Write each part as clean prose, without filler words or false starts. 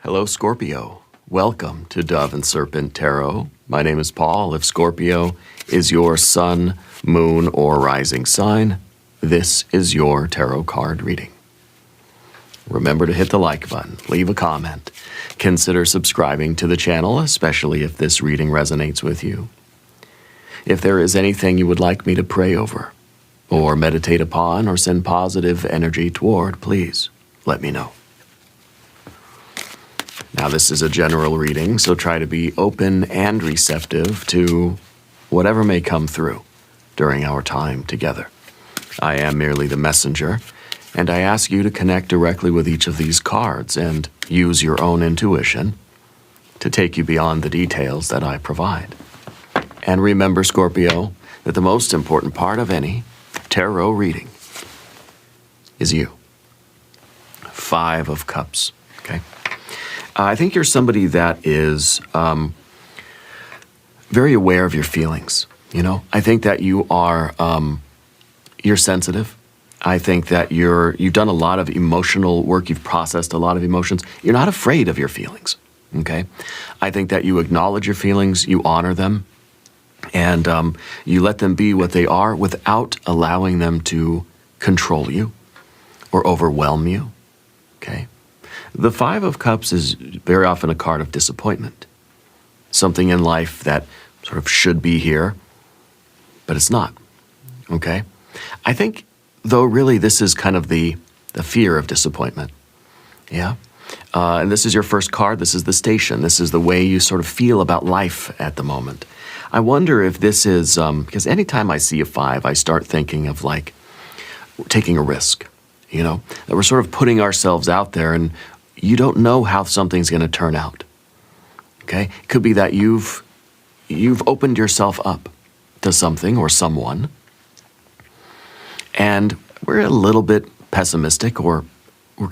Hello, Scorpio. Welcome to Dove and Serpent Tarot. My name is Paul. If Scorpio is your sun, moon, or rising sign, this is your tarot card reading. Remember to hit the like button, leave a comment, consider subscribing to the channel, especially if this reading resonates with you. If there is anything you would like me to pray over, or meditate upon, or send positive energy toward, please let me know. Now, this is a general reading, so try to be open and receptive to whatever may come through during our time together. I am merely the messenger, and I ask you to connect directly with each of these cards and use your own intuition to take you beyond the details that I provide. And remember, Scorpio, that the most important part of any tarot reading is you. 5 of Cups, okay? I think you're somebody that is very aware of your feelings, you know? I think that you are, you're sensitive. I think that you've done a lot of emotional work. You've processed a lot of emotions. You're not afraid of your feelings, okay? I think that you acknowledge your feelings, you honor them, and you let them be what they are without allowing them to control you or overwhelm you, okay? The 5 of Cups is very often a card of disappointment. Something in life that sort of should be here, but it's not, okay? I think, though, really this is kind of the fear of disappointment, yeah? And this is your first card. This is the station. This is the way you sort of feel about life at the moment. I wonder if this is, because anytime I see a 5, I start thinking of like taking a risk, you know? That we're sort of putting ourselves out there and you don't know how something's going to turn out, okay? It could be that you've opened yourself up to something or someone, and we're a little bit pessimistic, or we're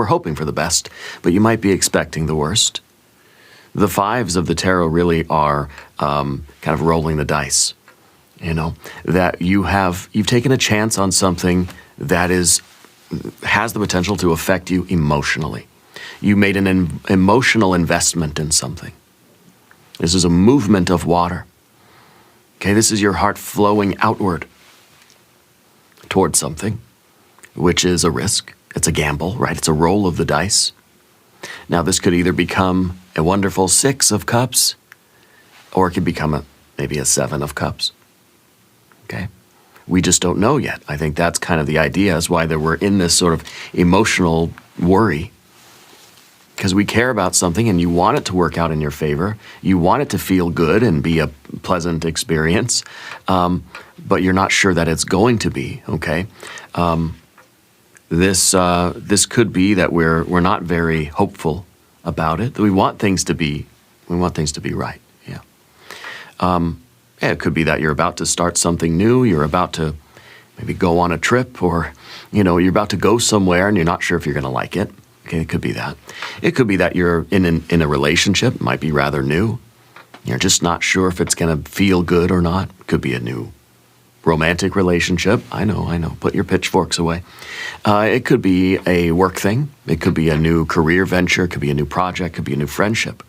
hoping for the best, but you might be expecting the worst. The 5s of the tarot really are kind of rolling the dice, you know, that you've taken a chance on something that has the potential to affect you emotionally. You made an emotional investment in something. This is a movement of water. Okay, this is your heart flowing outward towards something, which is a risk. It's a gamble, right? It's a roll of the dice. Now, this could either become a wonderful 6 of Cups, or it could become maybe a 7 of Cups. Okay? We just don't know yet. I think that's kind of the idea, is why we're in this sort of emotional worry. Because we care about something and you want it to work out in your favor. You want it to feel good and be a pleasant experience, but you're not sure that it's going to be, okay? This could be that we're not very hopeful about it. We want things to be right, yeah. It could be that you're about to start something new. You're about to maybe go on a trip, or, you know, you're about to go somewhere and you're not sure if you're going to like it. Okay, it could be that. It could be that you're in a relationship. It might be rather new. You're just not sure if it's going to feel good or not. It could be a new romantic relationship. I know. Put your pitchforks away. It could be a work thing. It could be a new career venture. It could be a new project. It could be a new friendship.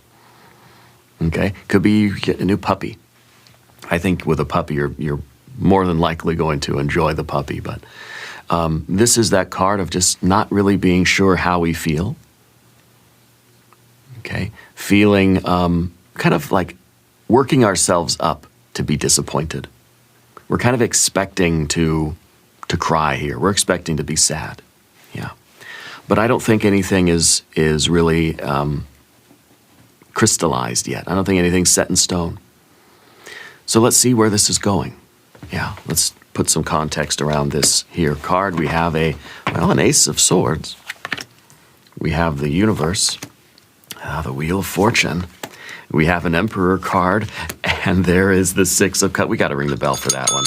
Okay? It could be you get a new puppy. I think with a puppy, you're more than likely going to enjoy the puppy, but this is that card of just not really being sure how we feel. Okay? Feeling kind of like working ourselves up to be disappointed. We're kind of expecting to cry here. We're expecting to be sad. Yeah. But I don't think anything is really crystallized yet. I don't think anything's set in stone. So let's see where this is going. Yeah, let's put some context around this here card. We have an Ace of Swords. We have the Universe, the Wheel of Fortune. We have an Emperor card, and there is the 6 of Cups. We got to ring the bell for that one,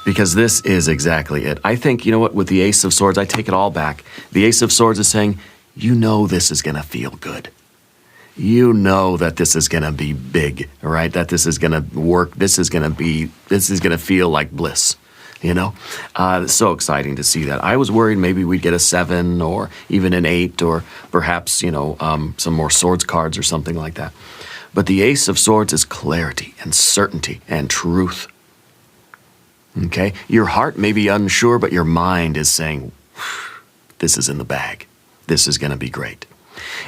because this is exactly it. I think, you know what, with the Ace of Swords, I take it all back. The Ace of Swords is saying, you know this is going to feel good. You know that this is going to be big, right? That this is going to work. This is going to feel like bliss. you know? It's so exciting to see that. I was worried maybe we'd get a 7 or even an 8 or perhaps, you know, some more swords cards or something like that. But the Ace of Swords is clarity and certainty and truth. Okay? Your heart may be unsure, but your mind is saying, this is in the bag. This is going to be great.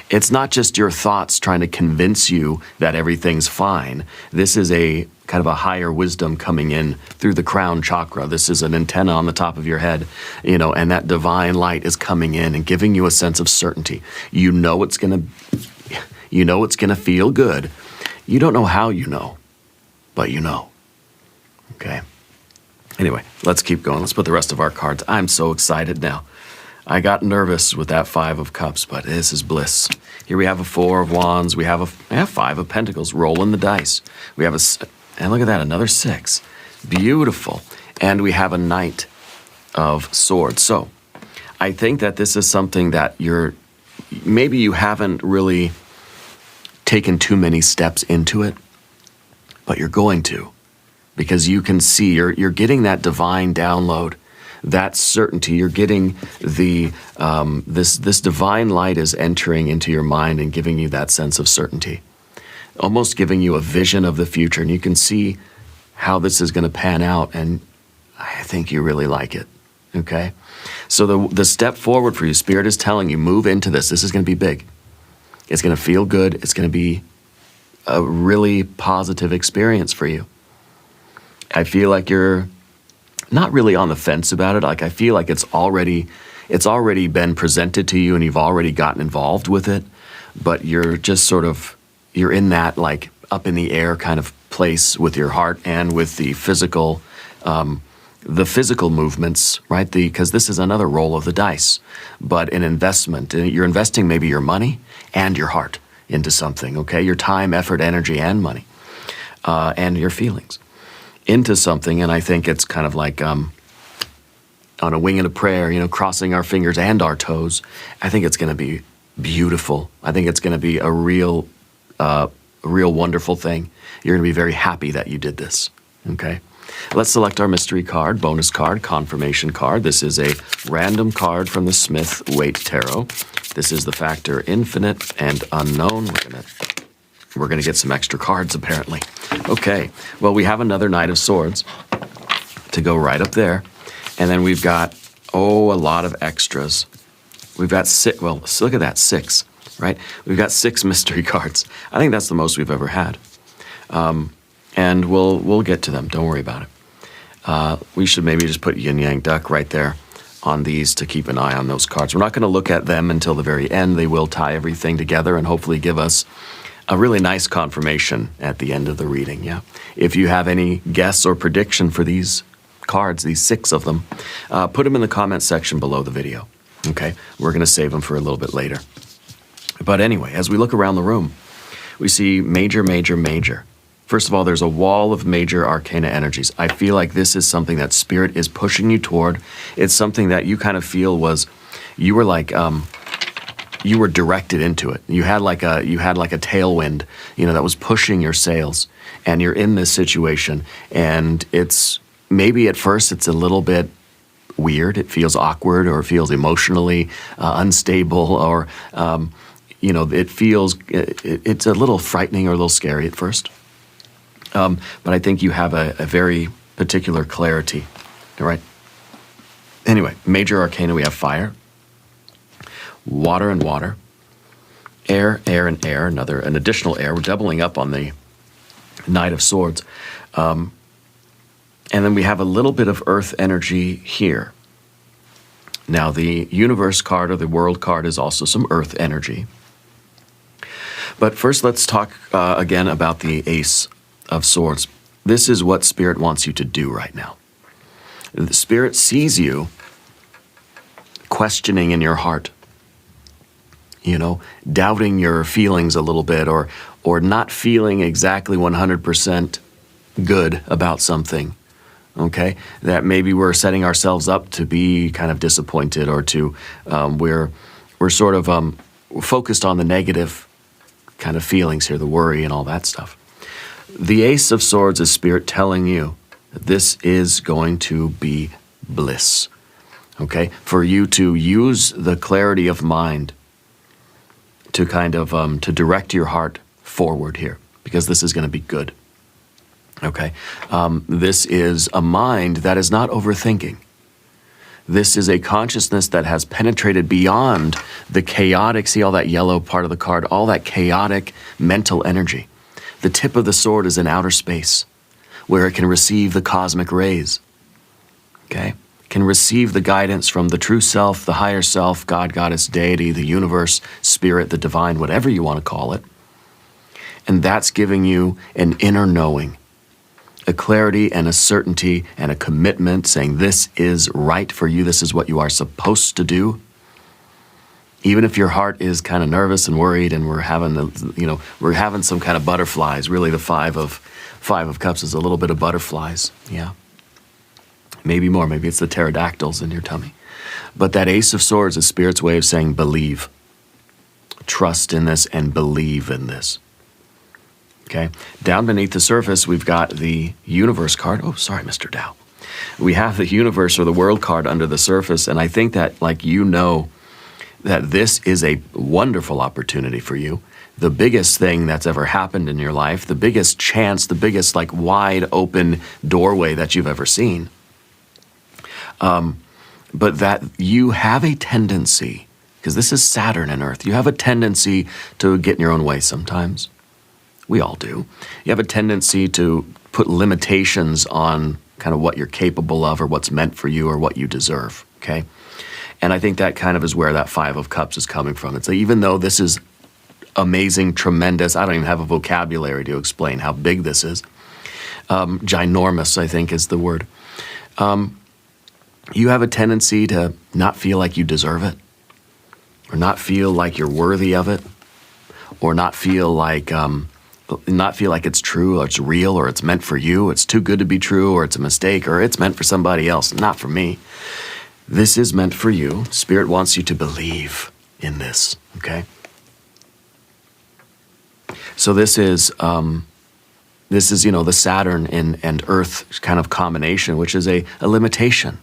It's not just your thoughts trying to convince you that everything's fine. This is a kind of a higher wisdom coming in through the crown chakra. This is an antenna on the top of your head, you know, and that divine light is coming in and giving you a sense of certainty. You know it's going to feel good. You don't know how you know, but you know. Okay? Anyway, let's keep going. Let's put the rest of our cards. I'm so excited now. I got nervous with that 5 of Cups, but this is bliss. Here we have a 4 of Wands. We have a 5 of Pentacles. Rolling the dice. We have and look at that, another 6. Beautiful. And we have a Knight of Swords. So I think that this is something that maybe you haven't really taken too many steps into it, but you're going to, because you can see you're getting that divine download. That certainty, you're getting this divine light is entering into your mind and giving you that sense of certainty, almost giving you a vision of the future, and you can see how this is going to pan out, and I think you really like it. Okay, so the step forward for you, Spirit is telling you, move into this. This is going to be big. It's going to feel good. It's going to be a really positive experience for you. I feel like you're not really on the fence about it. Like, I feel like it's already been presented to you and you've already gotten involved with it, but you're just sort of, you're in that like up in the air kind of place with your heart and with the physical movements, right? Because this is another roll of the dice, but an investment. You're investing maybe your money and your heart into something, okay? Your time, effort, energy, and money, and your feelings into something. And I think it's kind of like on a wing and a prayer, you know, crossing our fingers and our toes. I think it's going to be beautiful. I think it's going to be a real wonderful thing. You're going to be very happy that you did this, okay? Let's select our mystery card, bonus card, confirmation card. This is a random card from the Smith-Waite Tarot. This is the factor infinite and unknown. We're gonna get some extra cards, apparently. Okay, well, we have another Knight of Swords to go right up there. And then we've got, a lot of extras. We've got 6, well, look at that, 6, right? We've got 6 mystery cards. I think that's the most we've ever had. And we'll get to them, don't worry about it. We should maybe just put Yin Yang Duck right there on these to keep an eye on those cards. We're not gonna look at them until the very end. They will tie everything together and hopefully give us a really nice confirmation at the end of the reading, yeah? If you have any guess or prediction for these cards, these 6 of them, put them in the comment section below the video, okay? We're going to save them for a little bit later. But anyway, as we look around the room, we see major, major, major. First of all, there's a wall of major arcana energies. I feel like this is something that Spirit is pushing you toward. It's something that you kind of feel you were like, you were directed into it. You had like a tailwind, you know, that was pushing your sails, and you're in this situation, and it's maybe at first it's a little bit weird. It feels awkward, or it feels emotionally unstable, or you know, it's a little frightening or a little scary at first. But I think you have a very particular clarity, all right? Anyway, major arcana, we have fire, water and water, air, air and air, an additional air. We're doubling up on the Knight of Swords. And then we have a little bit of earth energy here. Now, the universe card or the world card is also some earth energy. But first, let's talk again about the Ace of Swords. This is what Spirit wants you to do right now. The Spirit sees you questioning in your heart, you know, doubting your feelings a little bit, or not feeling exactly 100% good about something, okay? That maybe we're setting ourselves up to be kind of disappointed, or to, we're sort of focused on the negative kind of feelings here, the worry and all that stuff. The Ace of Swords is Spirit telling you This is going to be bliss, okay? For you to use the clarity of mind to kind of, to direct your heart forward here, because this is going to be good, okay? This is a mind that is not overthinking. This is a consciousness that has penetrated beyond the chaotic, see all that yellow part of the card, all that chaotic mental energy. The tip of the sword is in outer space, where it can receive the cosmic rays, okay? Can receive the guidance from the true self, the higher self, God, goddess, deity, the universe, spirit, the divine, whatever you want to call it. And that's giving you an inner knowing, a clarity and a certainty and a commitment saying this is right for you, this is what you are supposed to do. Even if your heart is kind of nervous and worried and we're having some kind of butterflies. Really the Five of Cups is a little bit of butterflies, yeah. Maybe more, maybe it's the pterodactyls in your tummy. But that Ace of Swords is Spirit's way of saying believe. Trust in this and believe in this. Okay, down beneath the surface, we've got the Universe card. Oh, sorry, Mr. Dow. We have the Universe or the World card under the surface, and I think that, like, you know that this is a wonderful opportunity for you. The biggest thing that's ever happened in your life, the biggest chance, the biggest, like, wide open doorway that you've ever seen. But that you have a tendency, because this is Saturn and Earth, you have a tendency to get in your own way sometimes. We all do. You have a tendency to put limitations on kind of what you're capable of or what's meant for you or what you deserve, okay? And I think that kind of is where that Five of Cups is coming from. It's like, even though this is amazing, tremendous, I don't even have a vocabulary to explain how big this is. Ginormous, I think, is the word. You have a tendency to not feel like you deserve it, or not feel like you're worthy of it, or not feel like it's true or it's real or it's meant for you. It's too good to be true, or it's a mistake, or it's meant for somebody else, not for me. This is meant for you. Spirit wants you to believe in this, okay? So this is the Saturn and Earth kind of combination, which is a limitation.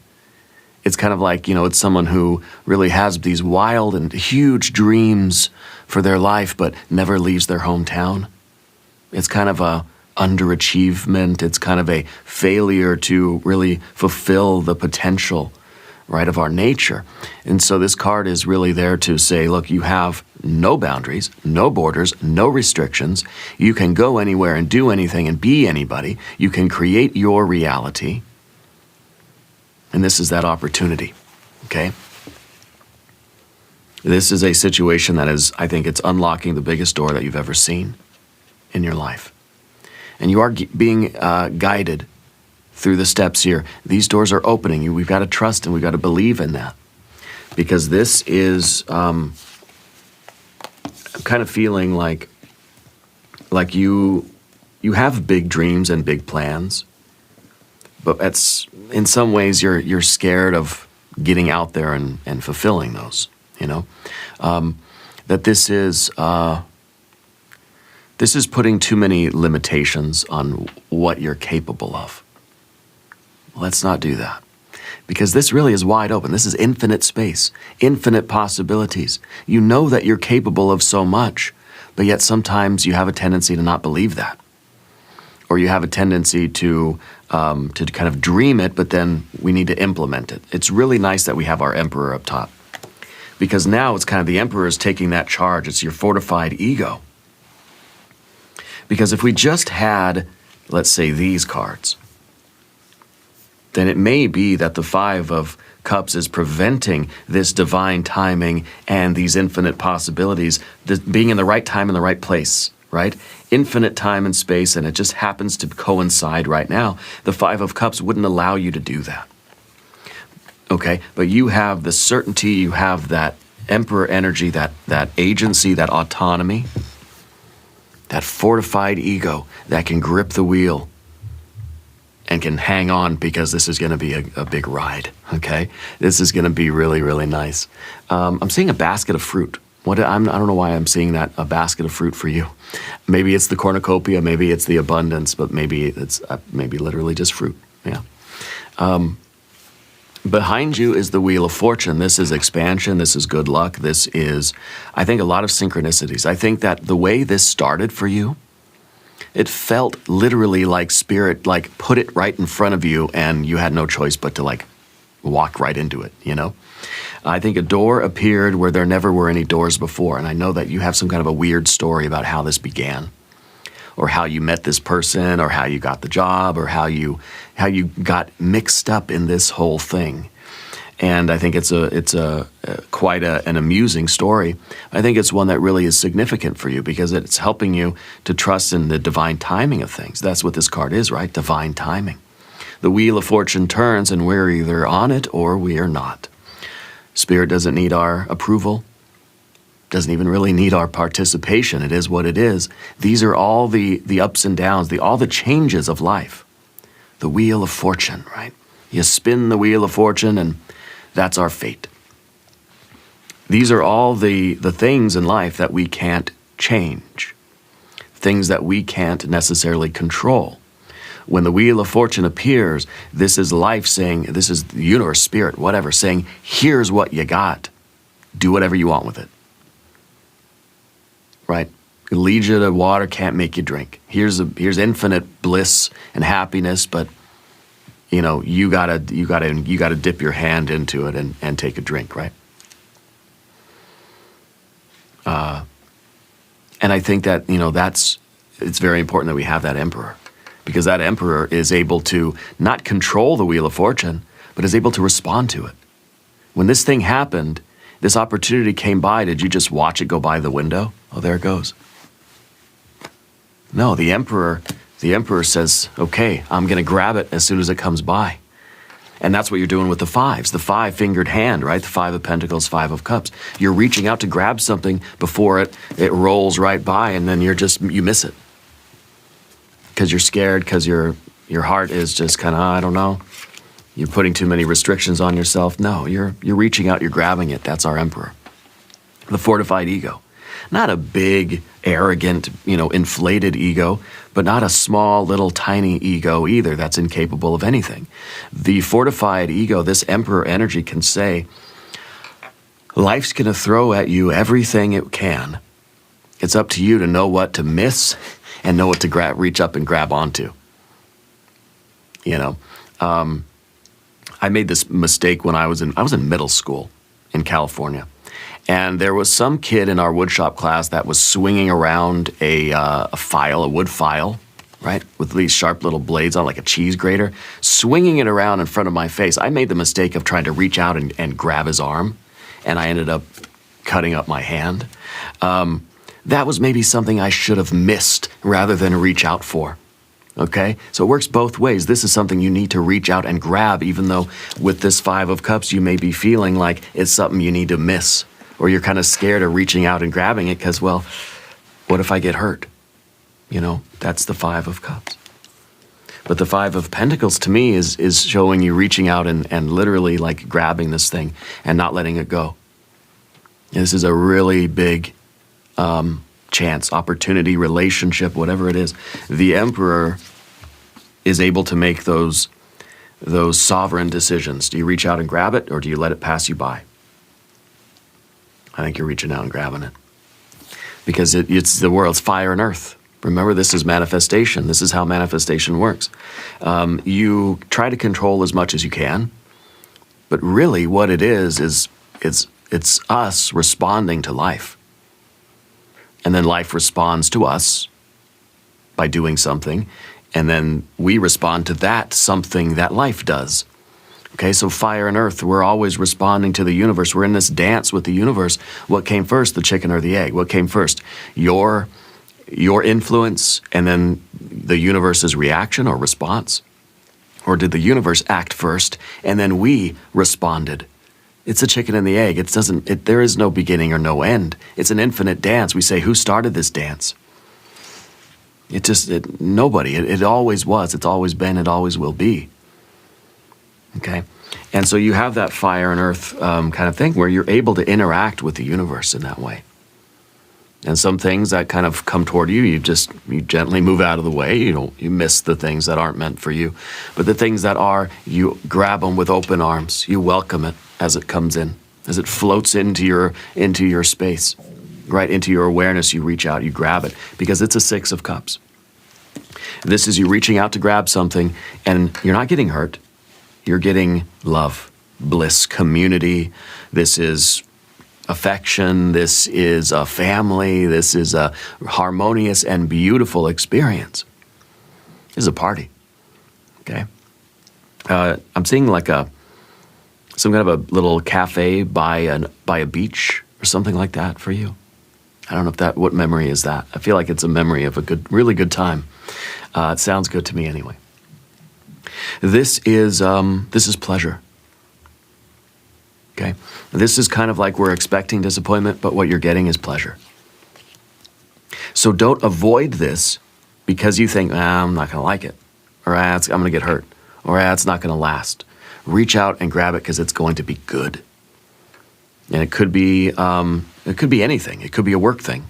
It's kind of like, it's someone who really has these wild and huge dreams for their life, but never leaves their hometown. It's kind of a underachievement. It's kind of a failure to really fulfill the potential, right, of our nature. And so this card is really there to say, look, you have no boundaries, no borders, no restrictions. You can go anywhere and do anything and be anybody. You can create your reality. And this is that opportunity, okay? This is a situation that is, I think it's unlocking the biggest door that you've ever seen in your life. And you are being guided through the steps here. These doors are opening. We've got to trust and we've got to believe in that. Because this is, I'm kind of feeling like you have big dreams and big plans, but in some ways you're scared of getting out there and fulfilling those, that this is putting too many limitations on what you're capable of. Let's not do that, because this really is wide open. This is infinite space, infinite possibilities. You know that you're capable of so much, but yet sometimes you have a tendency to not believe that, or you have a tendency to kind of dream it, but then we need to implement it. It's really nice that we have our Emperor up top, because now it's kind of the Emperor is taking that charge. It's your fortified ego. Because if we just had, let's say, these cards, then it may be that the Five of Cups is preventing this divine timing and these infinite possibilities, this being in the right time in the right place, right? Infinite time and space, and it just happens to coincide right now. The Five of Cups wouldn't allow you to do that. Okay, but you have the certainty, you have that Emperor energy, that agency, that autonomy, that fortified ego that can grip the wheel and can hang on, because this is going to be a big ride, okay? This is going to be really, really nice. I'm seeing a basket of fruit. I don't know why I'm seeing that, a basket of fruit for you. Maybe it's the cornucopia, maybe it's the abundance, but maybe it's maybe literally just fruit. Yeah. Behind you is the Wheel of Fortune. This is expansion. This is good luck. This is, I think, a lot of synchronicities. I think that the way this started for you, it felt literally like Spirit, like, put it right in front of you, and you had no choice but to, like, walk right into it, you know? I think a door appeared where there never were any doors before, and I know that you have some kind of a weird story about how this began, or how you met this person, or how you got the job, or how you got mixed up in this whole thing. And I think it's quite an amusing story. I think it's one that really is significant for you because it's helping you to trust in the divine timing of things. That's what this card is, right? Divine timing. The Wheel of Fortune turns, and we're either on it or we are not. Spirit doesn't need our approval. Doesn't even really need our participation. It is what it is. These are all the ups and downs, all the changes of life. The Wheel of Fortune, right? You spin the Wheel of Fortune, and that's our fate. These are all the things in life that we can't change, things that we can't necessarily control. When the Wheel of Fortune appears, this is life saying, this is the universe, spirit, whatever, saying, here's what you got. Do whatever you want with it. Right? It leads you to water, can't make you drink. Here's infinite bliss and happiness, but you know, you gotta dip your hand into it and take a drink, right? And I think that, you know, it's very important that we have that emperor, because that emperor is able to not control the Wheel of Fortune, but is able to respond to it. When this thing happened, this opportunity came by, did you just watch it go by the window? Oh, there it goes. No, the emperor says, okay, I'm going to grab it as soon as it comes by. And that's what you're doing with the fives, the five-fingered hand, right? The Five of Pentacles, Five of Cups. You're reaching out to grab something before it rolls right by, and then you miss it. Because you're scared, because your heart is just kind of, I don't know. You're putting too many restrictions on yourself. No, you're reaching out, you're grabbing it. That's our emperor. The fortified ego. Not a big, arrogant, inflated ego, but not a small, little, tiny ego either that's incapable of anything. The fortified ego, this emperor energy, can say, life's going to throw at you everything it can. It's up to you to know what to miss and know what to reach up and grab onto. I made this mistake when I was in middle school in California. And there was some kid in our woodshop class that was swinging around a wood file, right, with these sharp little blades on, like a cheese grater, swinging it around in front of my face. I made the mistake of trying to reach out and grab his arm, and I ended up cutting up my hand. That was maybe something I should have missed rather than reach out for. Okay? So it works both ways. This is something you need to reach out and grab, even though with this Five of Cups, you may be feeling like it's something you need to miss. Or you're kind of scared of reaching out and grabbing it because, well, what if I get hurt? That's the Five of Cups. But the Five of Pentacles, to me, is showing you reaching out and literally like grabbing this thing and not letting it go. This is a really big chance, opportunity, relationship, whatever it is. The Emperor is able to make those sovereign decisions. Do you reach out and grab it, or do you let it pass you by? I think you're reaching out and grabbing it. Because it's the world's fire and earth. Remember, this is manifestation. This is how manifestation works. You try to control as much as you can, but really what it is it's us responding to life. And then life responds to us by doing something, and then we respond to that something that life does. Okay, so fire and earth, we're always responding to the universe. We're in this dance with the universe. What came first, the chicken or the egg? What came first? Your influence and then the universe's reaction or response? Or did the universe act first and then we responded? It's a chicken and the egg. There is no beginning or no end. It's an infinite dance. We say, who started this dance? Nobody. It always was. It's always been. It always will be. Okay? And so you have that fire and earth kind of thing where you're able to interact with the universe in that way. And some things that kind of come toward you, you gently move out of the way. You miss the things that aren't meant for you. But the things that are, you grab them with open arms. You welcome it as it comes in, as it floats into your space, right into your awareness. You reach out, you grab it, because it's a 6 of Cups. This is you reaching out to grab something, and you're not getting hurt. You're getting love, bliss, community. This is affection. This is a family. This is a harmonious and beautiful experience. This is a party. Okay. I'm seeing like some kind of a little cafe by a beach or something like that for you. I don't know what memory is that. I feel like it's a memory of a really good time. It sounds good to me anyway. This is pleasure. Okay. This is kind of like we're expecting disappointment, but what you're getting is pleasure. So don't avoid this because you think, I'm not going to like it, or I'm going to get hurt, or it's not going to last. Reach out and grab it because it's going to be good. And it could be anything. It could be a work thing.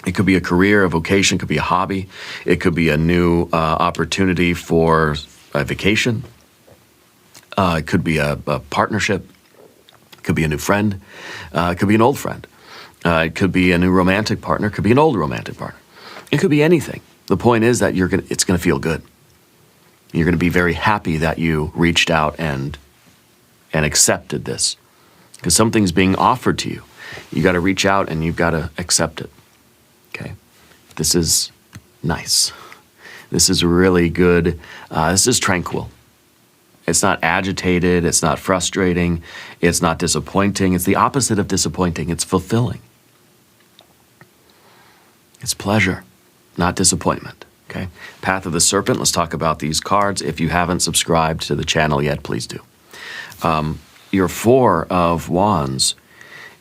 It could be a career, a vocation. It could be a hobby. It could be a new opportunity for a vacation. It could be a partnership. It could be a new friend. It could be an old friend. It could be a new romantic partner. It could be an old romantic partner. It could be anything. The point is that it's going to feel good. You're going to be very happy that you reached out and accepted this, because something's being offered to you. You got to reach out and you've got to accept it. Okay, this is nice. This is really good. This is tranquil. It's not agitated. It's not frustrating. It's not disappointing. It's the opposite of disappointing. It's fulfilling. It's pleasure, not disappointment. Okay, Path of the Serpent. Let's talk about these cards. If you haven't subscribed to the channel yet, please do. Your 4 of Wands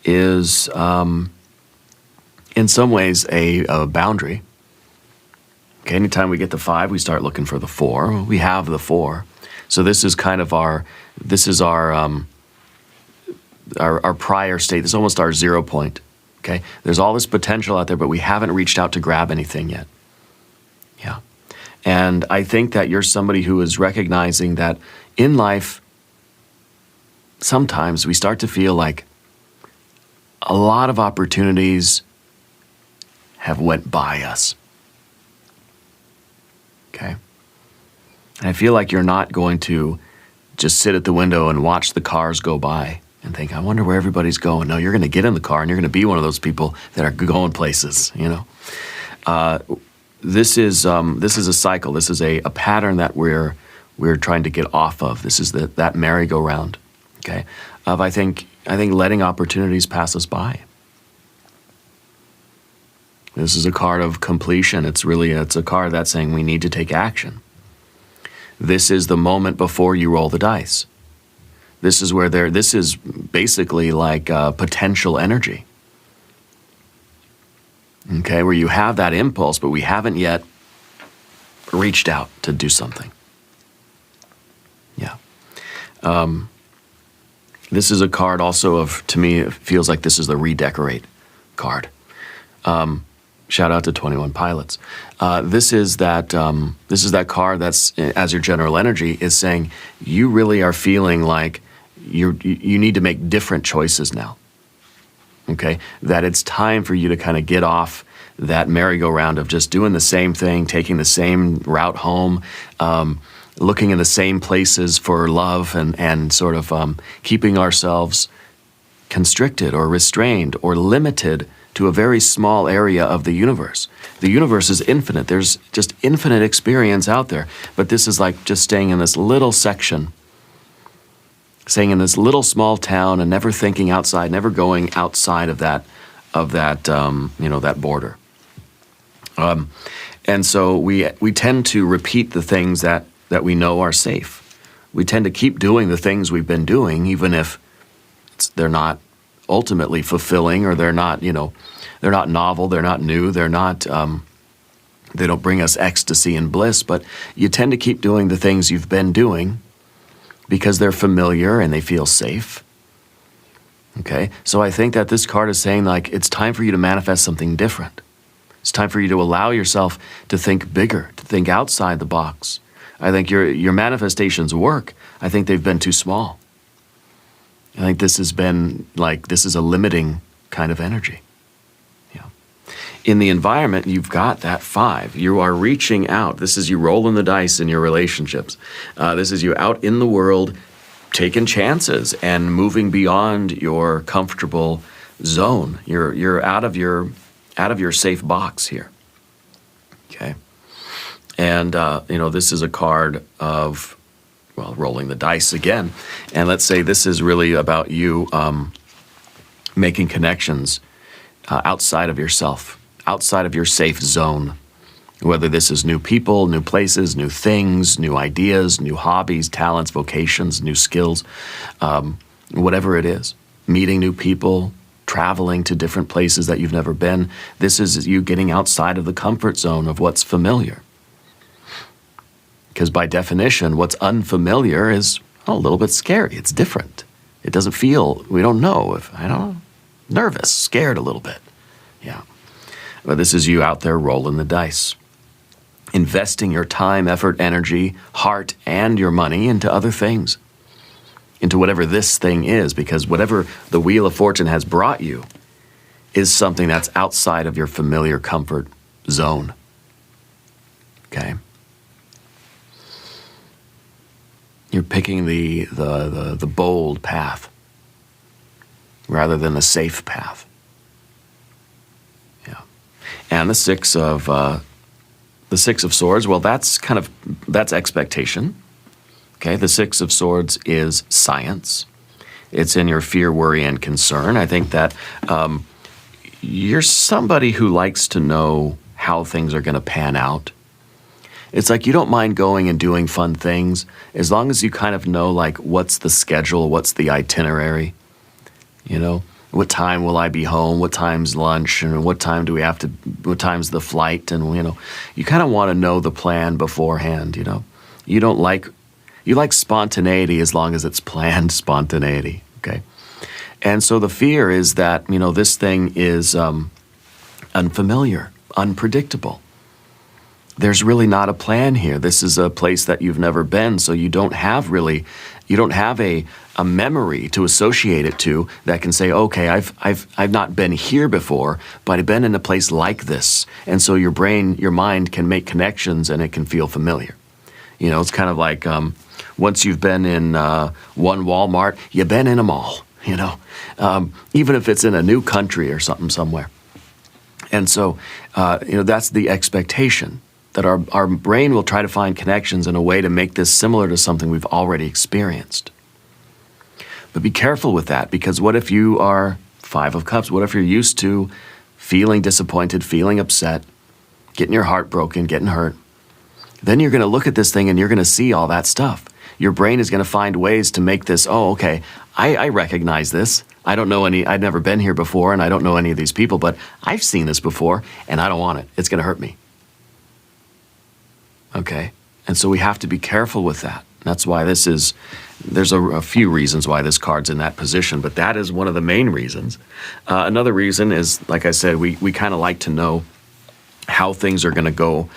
is, in some ways, a boundary. Okay, anytime we get the 5, we start looking for the 4. We have the 4, so this is kind of our prior state. This is almost our 0 point. Okay, there's all this potential out there, but we haven't reached out to grab anything yet. Yeah, and I think that you're somebody who is recognizing that in life, sometimes we start to feel like a lot of opportunities have went by us. Okay? And I feel like you're not going to just sit at the window and watch the cars go by and think, I wonder where everybody's going. No, you're going to get in the car and you're going to be one of those people that are going places, you know? This is a cycle. This is a pattern that we're trying to get off of. This is that merry-go-round. Okay, of I think letting opportunities pass us by. This is a card of completion. It's a card that's saying we need to take action. This is the moment before you roll the dice. This is where this is basically like potential energy. Okay, where you have that impulse, but we haven't yet reached out to do something. Yeah. This is a card also to me, it feels like this is the redecorate card. Shout out to 21 Pilots. This is that card that's, as your general energy, is saying you really are feeling like you need to make different choices now. Okay? That it's time for you to kind of get off that merry-go-round of just doing the same thing, taking the same route home, looking in the same places for love and sort of keeping ourselves constricted or restrained or limited to a very small area of the universe. The universe is infinite. There's just infinite experience out there. But this is like just staying in this little section, staying in this little small town and never thinking outside, never going outside of that that border. And so we tend to repeat the things that we know are safe. We tend to keep doing the things we've been doing, even if they're not ultimately fulfilling, or they're not novel, they're not new, they don't bring us ecstasy and bliss, but you tend to keep doing the things you've been doing because they're familiar and they feel safe. Okay, so I think that this card is saying, like, it's time for you to manifest something different. It's time for you to allow yourself to think bigger, to think outside the box. I think your manifestations work. I think they've been too small. I think this has been like, this is a limiting kind of energy. Yeah. In the environment, you've got that 5. You are reaching out. This is you rolling the dice in your relationships. This is you out in the world, taking chances and moving beyond your comfortable zone. You're out of your safe box here. Okay. And, this is a card of, well, rolling the dice again. And let's say this is really about you making connections outside of yourself, outside of your safe zone. Whether this is new people, new places, new things, new ideas, new hobbies, talents, vocations, new skills, whatever it is. Meeting new people, traveling to different places that you've never been. This is you getting outside of the comfort zone of what's familiar. Because by definition, what's unfamiliar is a little bit scary. It's different. It doesn't feel, we don't know if, nervous, scared a little bit. Yeah. But this is you out there rolling the dice. Investing your time, effort, energy, heart, and your money into other things. Into whatever this thing is, because whatever the Wheel of Fortune has brought you is something that's outside of your familiar comfort zone. Okay? You're picking the bold path rather than the safe path. Yeah. And the Six of Swords, well, that's expectation. Okay, the Six of Swords is science. It's in your fear, worry, and concern. I think that you're somebody who likes to know how things are going to pan out. It's like you don't mind going and doing fun things as long as you kind of know, like, what's the schedule, what's the itinerary, what time will I be home, what time's lunch, and what time's the flight, and, you kind of want to know the plan beforehand, You like spontaneity as long as it's planned spontaneity, okay? And so the fear is that, this thing is unfamiliar, unpredictable. There's really not a plan here. This is a place that you've never been, so you don't have a memory to associate it to that can say, okay, I've not been here before, but I've been in a place like this. And so your mind can make connections and it can feel familiar. It's kind of like once you've been in one Walmart, you've been in them all, even if it's in a new country or something somewhere. And so, that's the expectation. That our brain will try to find connections in a way to make this similar to something we've already experienced. But be careful with that, because what if you are 5 of Cups? What if you're used to feeling disappointed, feeling upset, getting your heart broken, getting hurt? Then you're going to look at this thing and you're going to see all that stuff. Your brain is going to find ways to make this, oh, okay, I recognize this. I don't know I've never been here before, and I don't know any of these people, but I've seen this before, and I don't want it. It's going to hurt me. Okay, and so we have to be careful with that. That's why there's a few reasons why this card's in that position, but that is one of the main reasons. Another reason is, like I said, we kind of like to know how things are going to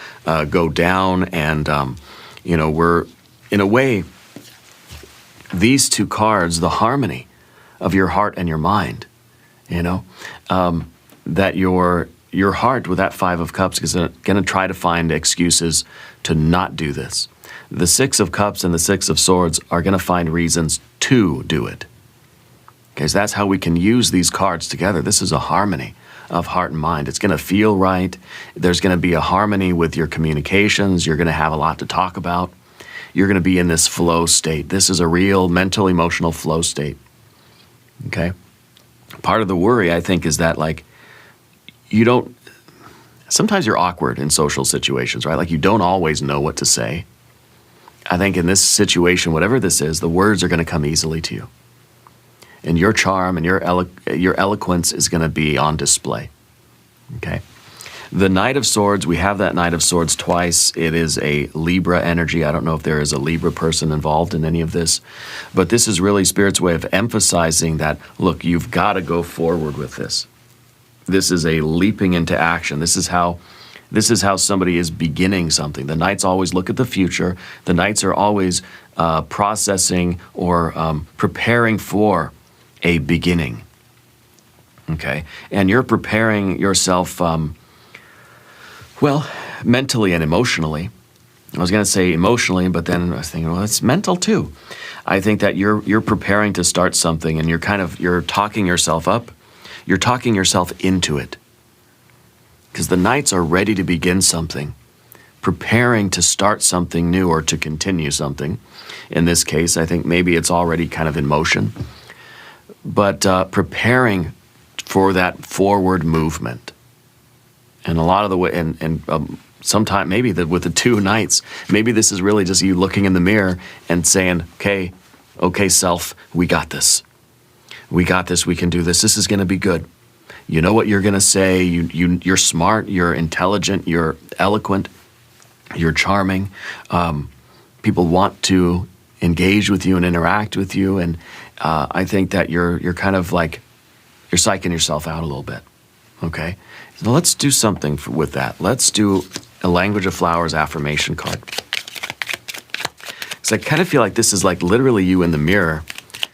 go down, and we're, in a way, these two cards, the harmony of your heart and your mind, that your heart with that 5 of Cups is going to try to find excuses to not do this. The 6 of Cups and the 6 of Swords are going to find reasons to do it. Okay, so that's how we can use these cards together. This is a harmony of heart and mind. It's going to feel right. There's going to be a harmony with your communications. You're going to have a lot to talk about. You're going to be in this flow state. This is a real mental, emotional flow state. Okay? Part of the worry, I think, is that, like, sometimes you're awkward in social situations, right? Like, you don't always know what to say. I think in this situation, whatever this is, the words are going to come easily to you. And your charm and your eloquence is going to be on display. Okay? The Knight of Swords, we have that Knight of Swords twice. It is a Libra energy. I don't know if there is a Libra person involved in any of this, but this is really Spirit's way of emphasizing that, look, you've got to go forward with this. This is a leaping into action. This is how somebody is beginning something. The Knights always look at the future. The Knights are always processing or preparing for a beginning. Okay, and you're preparing yourself, well, mentally and emotionally. I was going to say emotionally, but then I was thinking, well, it's mental too. I think that you're preparing to start something, and you're talking yourself up. You're talking yourself into it, because the Knights are ready to begin something, preparing to start something new or to continue something. In this case, I think maybe it's already kind of in motion, but preparing for that forward movement. And a lot of the way, and sometime maybe with the two Knights, maybe this is really just you looking in the mirror and saying, okay, self, we got this. We got this, we can do this. This is going to be good. You know what you're going to say. You're smart, you're intelligent, you're eloquent, you're charming. People want to engage with you and interact with you. And I think that you're kind of like, you're psyching yourself out a little bit, okay? So let's do something with that. Let's do a Language of Flowers affirmation card. So I kind of feel like this is like literally you in the mirror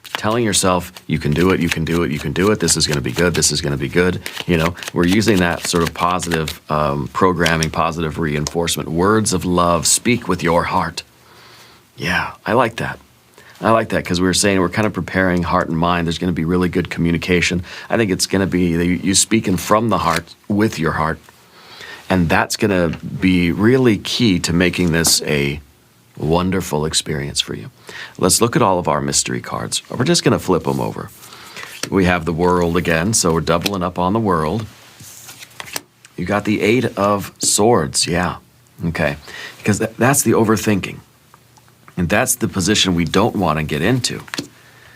telling yourself, you can do it, you can do it, you can do it, this is going to be good, this is going to be good. You know, we're using that sort of positive programming, positive reinforcement. Words of love, speak with your heart. Yeah, I like that. I like that because we were saying we're kind of preparing heart and mind. There's going to be really good communication. I think it's going to be you speaking from the heart with your heart. And that's going to be really key to making this a wonderful experience for you. Let's look at all of our mystery cards. We're just going to flip them over. We have the World again, so we're doubling up on the World. You got the Eight of Swords, yeah. Okay, because that's the overthinking. And that's the position we don't want to get into.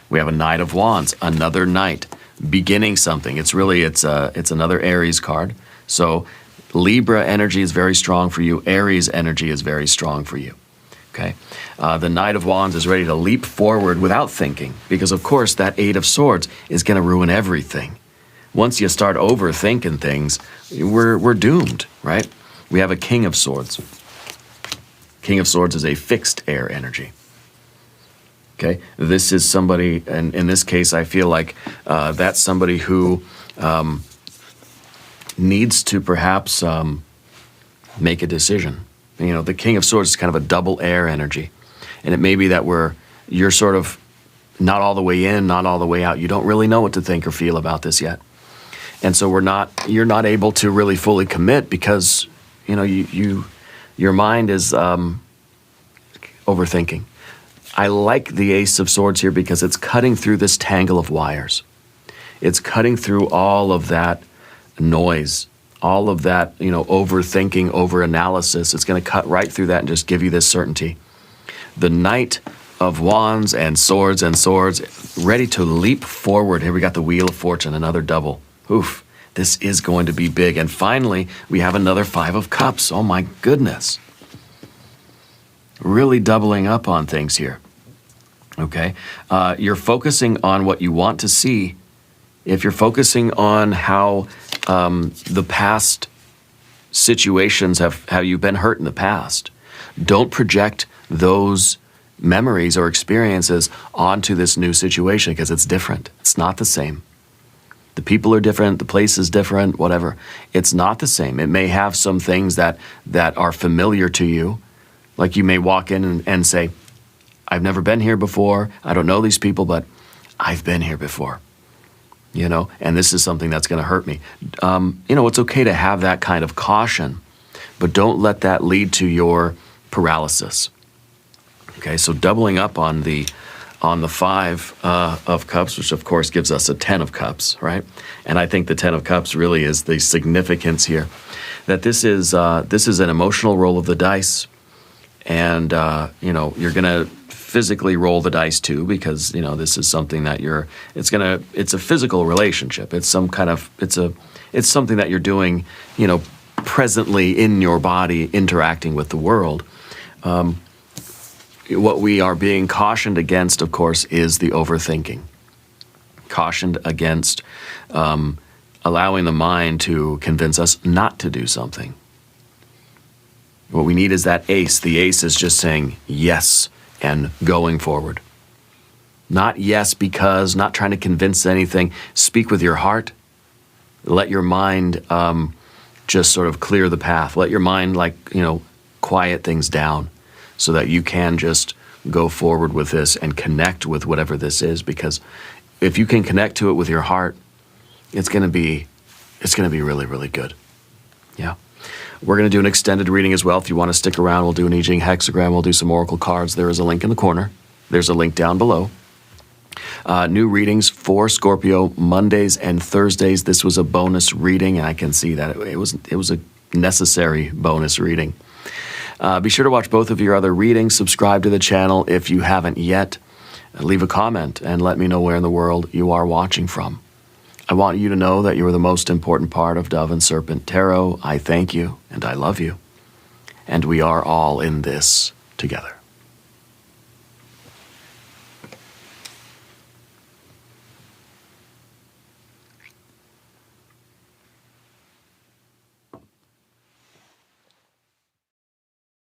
We have a Knight of Wands, another Knight, beginning something. It's another Aries card. So Libra energy is very strong for you. Aries energy is very strong for you. Okay, the Knight of Wands is ready to leap forward without thinking, because of course that Eight of Swords is going to ruin everything. Once you start overthinking things, we're doomed, right? We have a King of Swords. King of Swords is a fixed air energy. Okay, this is somebody, and in this case, I feel like that's somebody who needs to perhaps make a decision. You know, the King of Swords is kind of a double air energy, and it may be that you're sort of not all the way in, not all the way out. You don't really know what to think or feel about this yet, and so you're not able to really fully commit because you know your mind is overthinking. I like the Ace of Swords here because it's cutting through this tangle of wires. It's cutting through all of that noise, all of that, you know, overthinking, overanalysis. It's going to cut right through that and just give you this certainty. The Knight of Wands and Swords, ready to leap forward. Here we got the Wheel of Fortune, another double. Oof, this is going to be big. And finally, we have another Five of Cups. Oh my goodness. Really doubling up on things here. Okay, you're focusing on what you want to see. If you're focusing on how the past situations have you been hurt in the past, don't project those memories or experiences onto this new situation because it's different. It's not the same. The people are different, the place is different, whatever. It's not the same. It may have some things that are familiar to you. Like you may walk in and say, I've never been here before, I don't know these people, but I've been here before. You know, and this is something that's going to hurt me. You know, it's okay to have that kind of caution, but don't let that lead to your paralysis. Okay, so doubling up on the Five of Cups, which of course gives us a Ten of Cups, right? And I think the Ten of Cups really is the significance here, that this is an emotional roll of the dice, and you know, you're going to physically roll the dice too, because you know this is something that it's a physical relationship. It's something that you're doing, you know, presently in your body interacting with the world. What we are being cautioned against, of course, is the overthinking. Cautioned against allowing the mind to convince us not to do something. What we need is that ace. The ace is just saying yes and going forward. Not yes because, not trying to convince anything. Speak with your heart. Let your mind just sort of clear the path. Let your mind, quiet things down so that you can just go forward with this and connect with whatever this is. Because if you can connect to it with your heart, it's going to be really, really good. Yeah. We're going to do an extended reading as well. If you want to stick around, we'll do an I Ching hexagram. We'll do some oracle cards. There is a link in the corner. There's a link down below. New readings for Scorpio, Mondays and Thursdays. This was a bonus reading, and I can see that it was a necessary bonus reading. Be sure to watch both of your other readings. Subscribe to the channel if you haven't yet. Leave a comment and let me know where in the world you are watching from. I want you to know that you are the most important part of Dove and Serpent Tarot. I thank you and I love you. And we are all in this together.